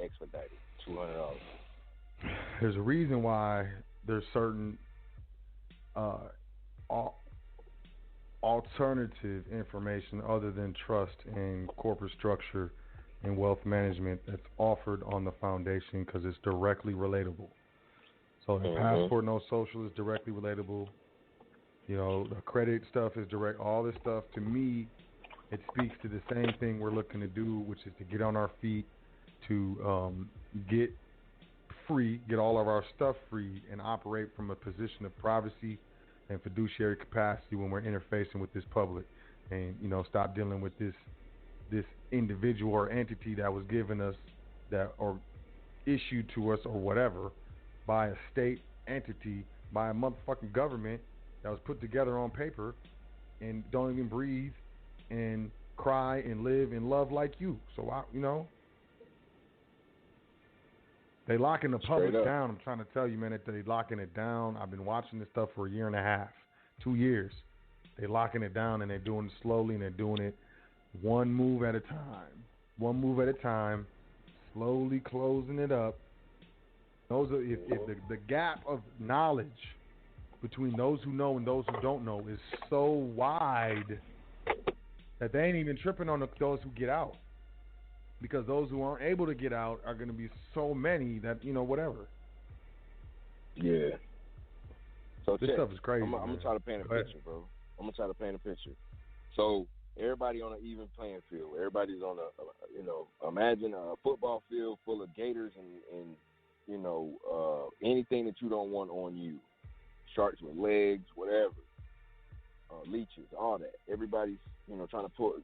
expedited. $200. There's a reason why there's certain uh, al- alternative information other than trust and corporate structure and wealth management that's offered on the foundation because it's directly relatable. So the passport no social is directly relatable. You know, the credit stuff is direct. All this stuff, to me, it speaks to the same thing we're looking to do, which is to get on our feet, to get free, get all of our stuff free, and operate from a position of privacy and fiduciary capacity when we're interfacing with this public, and stop dealing with this individual or entity that was given us that or issued to us or whatever by a state entity, by a motherfucking government that was put together on paper and don't even breathe and cry and live and love like you. So they locking the public down. I'm trying to tell you, man, that they locking it down. I've been watching this stuff for a year and a half, 2 years. They locking it down and they're doing it slowly and they're doing it one move at a time. One move at a time, slowly closing it up. Those are if the gap of knowledge between those who know and those who don't know is so wide that they ain't even tripping on those who get out. Because those who aren't able to get out are going to be so many that, whatever. Yeah. So this stuff is crazy. I'm going to try to paint a picture, bro. I'm going to try to paint a picture. So everybody on an even playing field. Everybody's on imagine a football field full of gators and anything that you don't want on you. Sharks with legs, whatever. Leeches, all that. Everybody's, trying to put,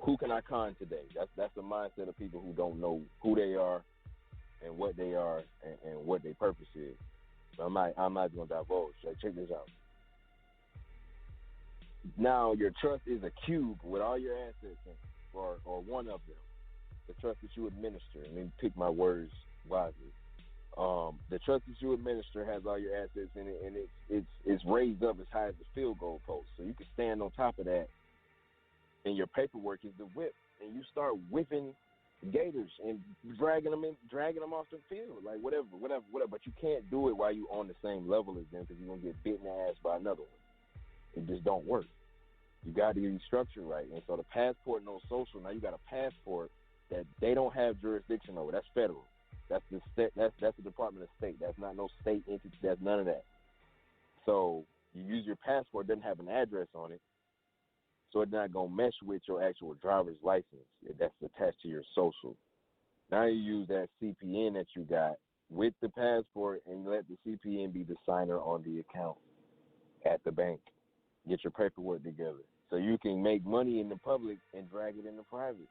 who can I con today? That's the mindset of people who don't know who they are and what they are and what their purpose is. So I'm not going to divulge. Check this out. Now your trust is a cube with all your assets in it, or one of them. The trust that you administer. Let me pick my words wisely. The trust that you administer has all your assets in it, and it's raised up as high as the field goal post. So you can stand on top of that, and your paperwork is the whip, and you start whipping gators and dragging them off the field, like whatever. But you can't do it while you're on the same level as them because you're gonna get bit in the ass by another one. It just don't work. You got to get your structure right, and so the passport no social. Now you got a passport that they don't have jurisdiction over. That's federal. That's the state. That's the Department of State. That's not no state entity. That's none of that. So you use your passport. It doesn't have an address on it, so it's not gonna mesh with your actual driver's license. That's attached to your social. Now you use that CPN that you got with the passport and let the CPN be the signer on the account at the bank. Get your paperwork together so you can make money in the public and drag it into private.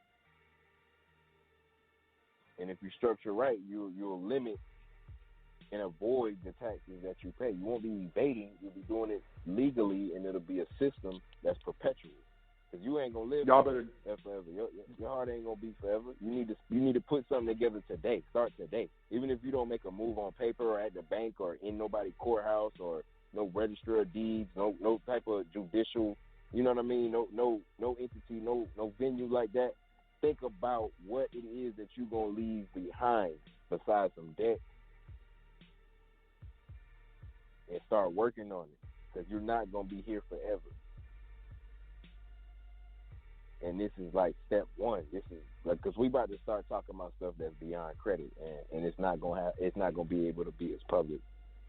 And if you structure right, you'll limit and avoid the taxes that you pay. You won't be evading. You'll be doing it legally, and it'll be a system that's perpetual. Because you ain't gonna live forever. Your heart ain't gonna be forever. You need to put something together today. Start today. Even if you don't make a move on paper or at the bank or in nobody's courthouse or no register of deeds, no type of judicial, you know what I mean? No entity, no venue like that. Think about what it is that you're gonna leave behind besides some debt, and start working on it because you're not gonna be here forever. And this is like step one. This is like because we about to start talking about stuff that's beyond credit, and it's not gonna be able to be as public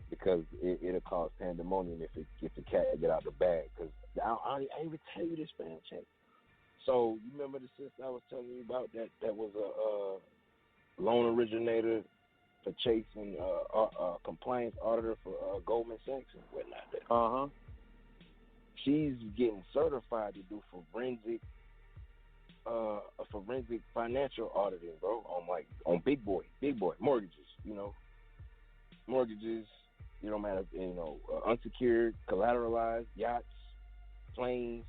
because it'll cause pandemonium if the cat get out the bag. Because I ain't even tell you this, man. Check. So you remember the sister I was telling you about that was a loan originator for Chase and a compliance auditor for Goldman Sachs and whatnot. She's getting certified to do forensic financial auditing, bro. On big boy mortgages. Mortgages. You don't matter. Unsecured, collateralized yachts, planes,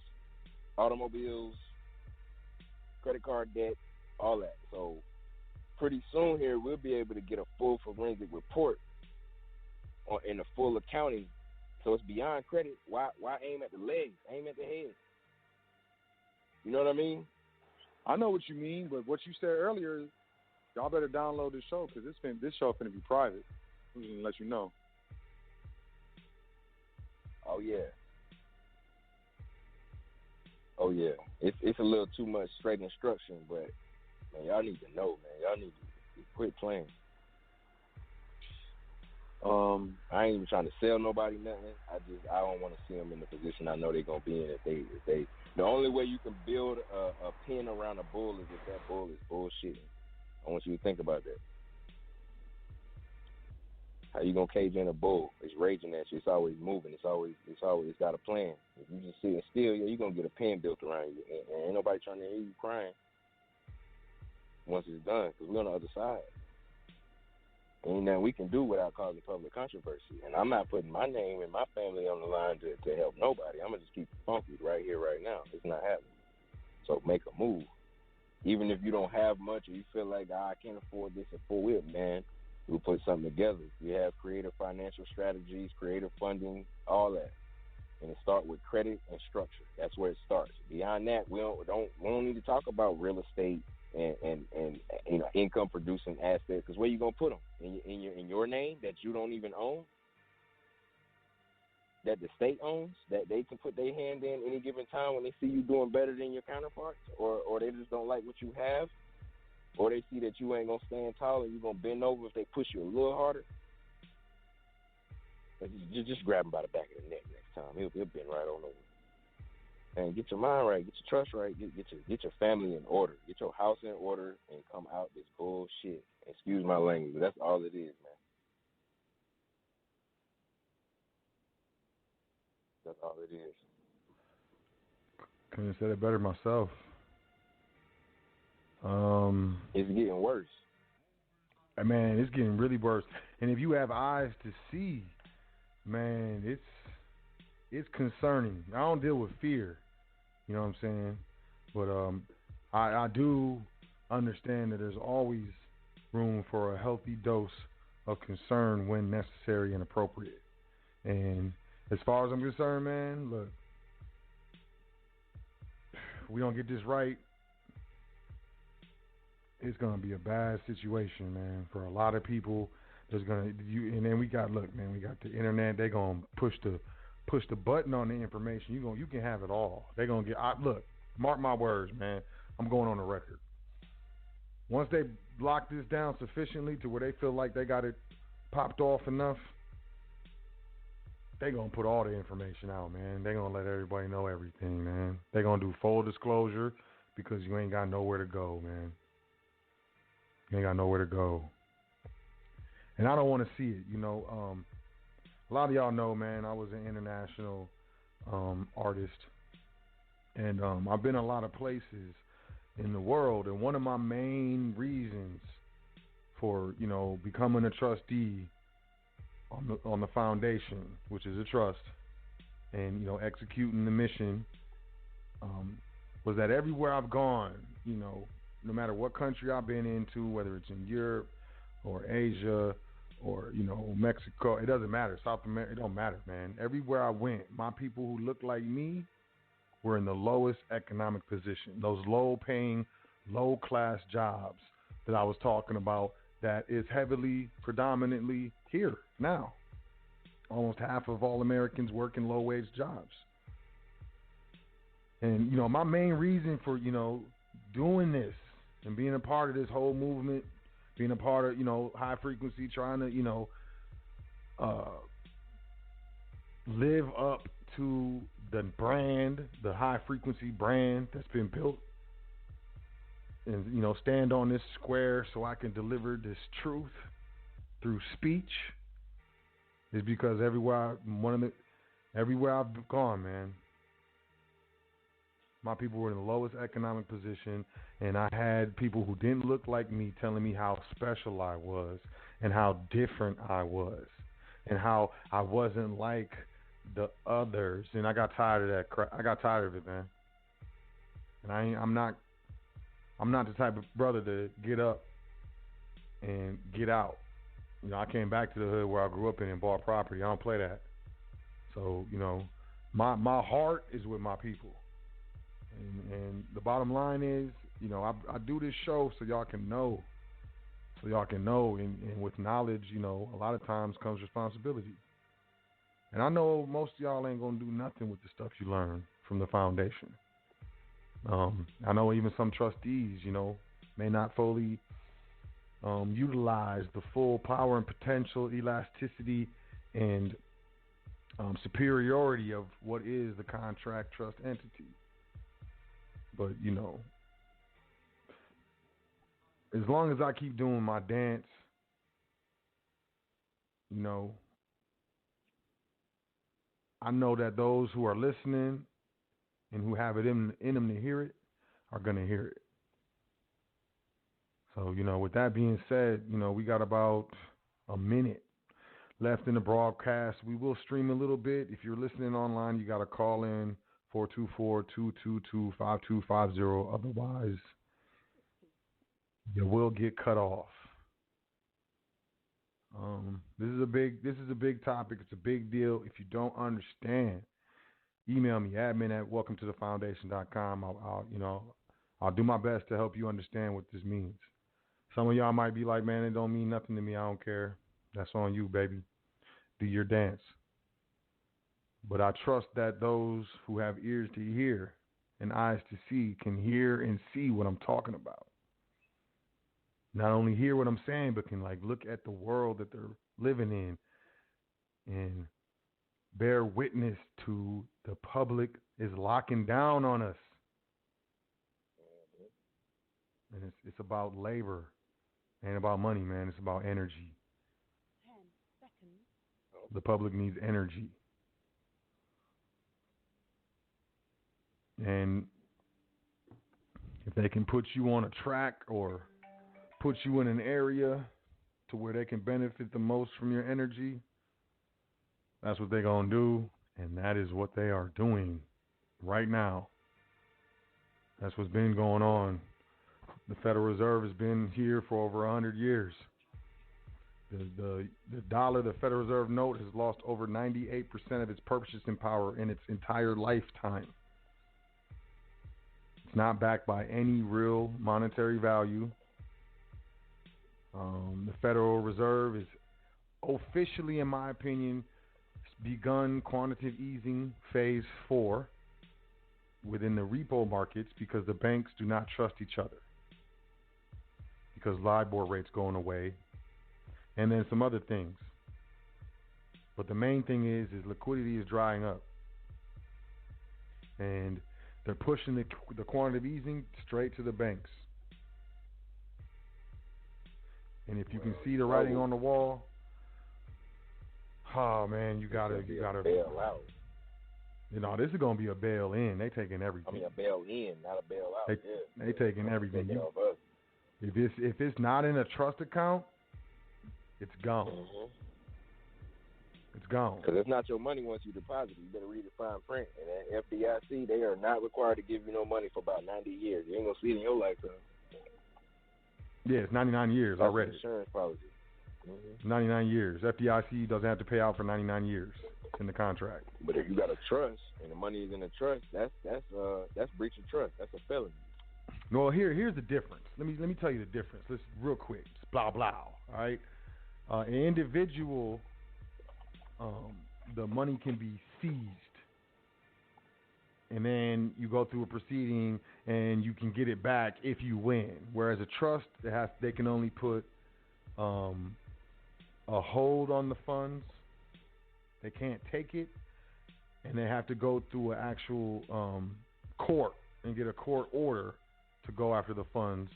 automobiles, credit card debt, all that. So pretty soon here we'll be able to get a full forensic report in the full accounting. So it's beyond credit. Why aim at the legs? Aim at the head. You know what I mean? I know what you mean, but what you said earlier Y'all better download this show because this show finna be private. I'm just gonna let you know. Oh yeah. Oh yeah. It's a little too much straight instruction, but man, y'all need to know, man. Y'all need to quit playing. I ain't even trying to sell nobody nothing. I don't want to see them in the position I know they're gonna be in. If they the only way you can build a pin around a bull is if that bull is bullshitting. I want you to think about that. How you gonna cage in a bull? It's raging at you. It's always moving. It's got a plan. If you just sitting still, yeah, you gonna get a pen built around you, and ain't nobody trying to hear you crying once it's done, because we're on the other side. Ain't nothing we can do without causing public controversy. And I'm not putting my name and my family on the line to help nobody. I'm gonna just keep it funky right here, right now. It's not happening. So make a move. Even if you don't have much or you feel like, I can't afford this and for it, man, we'll put something together. We have creative financial strategies, creative funding, all that. And it starts with credit and structure. That's where it starts. Beyond that, we don't need to talk about real estate and income producing assets, because where you gonna put them in your name that you don't even own, that the state owns, that they can put their hand in any given time when they see you doing better than your counterparts, or they just don't like what you have, or they see that you ain't gonna stand tall and you're gonna bend over if they push you a little harder. You just grab him by the back of the neck next time. He'll bend right on over. And get your mind right, get your trust right, get your family in order, get your house in order, and come out this bullshit. Excuse my language, but that's all it is, man. That's all it is. Couldn't have said it better myself. It's getting worse. Man, it's getting really worse. And if you have eyes to see, man, it's concerning. I don't deal with fear, you know what I'm saying? But I do understand that there's always room for a healthy dose of concern when necessary and appropriate. And as far as I'm concerned, man, look, if we don't get this right, it's gonna be a bad situation, man, for a lot of people. And then we got the internet. They gonna push the button on the information. You can have it all. They gonna look. Mark my words, man. I'm going on the record. Once they lock this down sufficiently to where they feel like they got it popped off enough, they gonna put all the information out, man. They gonna let everybody know everything, man. They gonna do full disclosure because you ain't got nowhere to go, man. You ain't got nowhere to go. And I don't want to see it, A lot of y'all know, man, I was an international artist. And I've been a lot of places in the world. And one of my main reasons for, becoming a trustee on the foundation, which is a trust, and, executing the mission, was that everywhere I've gone, no matter what country I've been into, whether it's in Europe or Asia or, Mexico, it doesn't matter. South America, it don't matter, man. Everywhere I went, my people who looked like me were in the lowest economic position. Those low-paying, low-class jobs that I was talking about that is heavily, predominantly here now. Almost half of all Americans work in low-wage jobs. And, my main reason for, doing this and being a part of this whole movement, being a part of, high frequency, trying to, live up to the brand, the high frequency brand that's been built, and, stand on this square so I can deliver this truth through speech, is because everywhere I've gone, man, my people were in the lowest economic position, and I had people who didn't look like me telling me how special I was and how different I was and how I wasn't like the others. And I got tired of that crap. I got tired of it, man. And I'm not the type of brother to get up and get out. I came back to the hood where I grew up in and bought property. I don't play that. So, my heart is with my people. And the bottom line is, I do this show so y'all can know So y'all can know, and with knowledge, you know, a lot of times comes responsibility. And I know most of y'all ain't gonna do nothing with the stuff you learn from the foundation. I know even some trustees, you know, may not fully utilize the full power and potential, elasticity, and superiority of what is the contract trust entity. But, you know, as long as I keep doing my dance, you know, I know that those who are listening and who have it in them to hear it are going to hear it. So, you know, with that being said, you know, we got about a minute left in the broadcast. We will stream a little bit. If you're listening online, you got to call in 424-222-5250. Otherwise, you will get cut off. This is a big topic. It's a big deal. If you don't understand, email me, admin@welcometothefoundation.com. I'll do my best to help you understand what this means. Some of y'all might be like, man, it don't mean nothing to me. I don't care. That's on you, baby. Do your dance. But I trust that those who have ears to hear and eyes to see can hear and see what I'm talking about. Not only hear what I'm saying, but can like look at the world that they're living in and bear witness to the public is locking down on us. And it's about labor. Ain't about money, man. It's about energy. 10 seconds. The public needs energy. And if they can put you on a track or put you in an area to where they can benefit the most from your energy, that's what they're going to do. And that is what they are doing right now. That's what's been going on. The Federal Reserve has been here for over 100 years. The dollar, the Federal Reserve note, has lost over 98% of its purchasing power in its entire lifetime. It's not backed by any real monetary value. The Federal Reserve is officially, in my opinion, begun quantitative easing phase 4 within the repo markets because the banks do not trust each other. Because LIBOR rates going away, and then some other things. But the main thing is liquidity is drying up, and they're pushing the quantitative easing straight to the banks. And if you can see the writing on the wall, oh man, you gotta bail out. You know, this is gonna be a bail in. They taking everything. I mean, a bail in, not a bail out. They taking everything. Taking off us. If it's not in a trust account, it's gone. Mm-hmm. It's gone. Because it's not your money once you deposit it. You better read the fine print. And at FDIC, they are not required to give you no money for about 90 years. You ain't going to see it in your lifetime. Yeah, it's 99 years. That's I read it. Insurance policy. Mm-hmm. 99 years. FDIC doesn't have to pay out for 99 years. It's in the contract. But if you got a trust and the money is in a trust, that's breach of trust. That's a felony. Well, here's the difference. Let me tell you the difference. Let's real quick. Just blah blah. All right. An individual, the money can be seized, and then you go through a proceeding, and you can get it back if you win. Whereas a trust, they can only put a hold on the funds. They can't take it, and they have to go through an actual court and get a court order to go after the funds.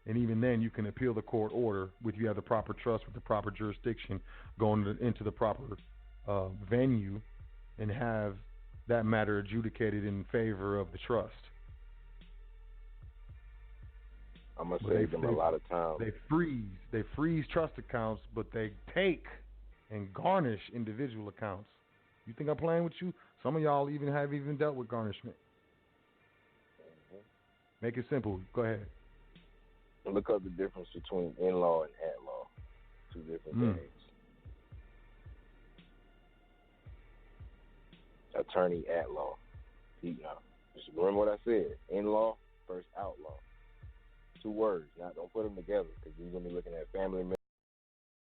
And even then, you can appeal the court order if you have the proper trust with the proper jurisdiction, going into the proper venue, and have that matter adjudicated in favor of the trust. I'm gonna save them a lot of time. They freeze trust accounts, but they take and garnish individual accounts. You think I'm playing with you? Some of y'all have dealt with garnishment. Make it simple. Go ahead. Look up the difference between in-law and at-law. Two different things. Attorney at-law. Just remember what I said. In-law versus outlaw. two words. Not don't put them together because you're gonna be looking at family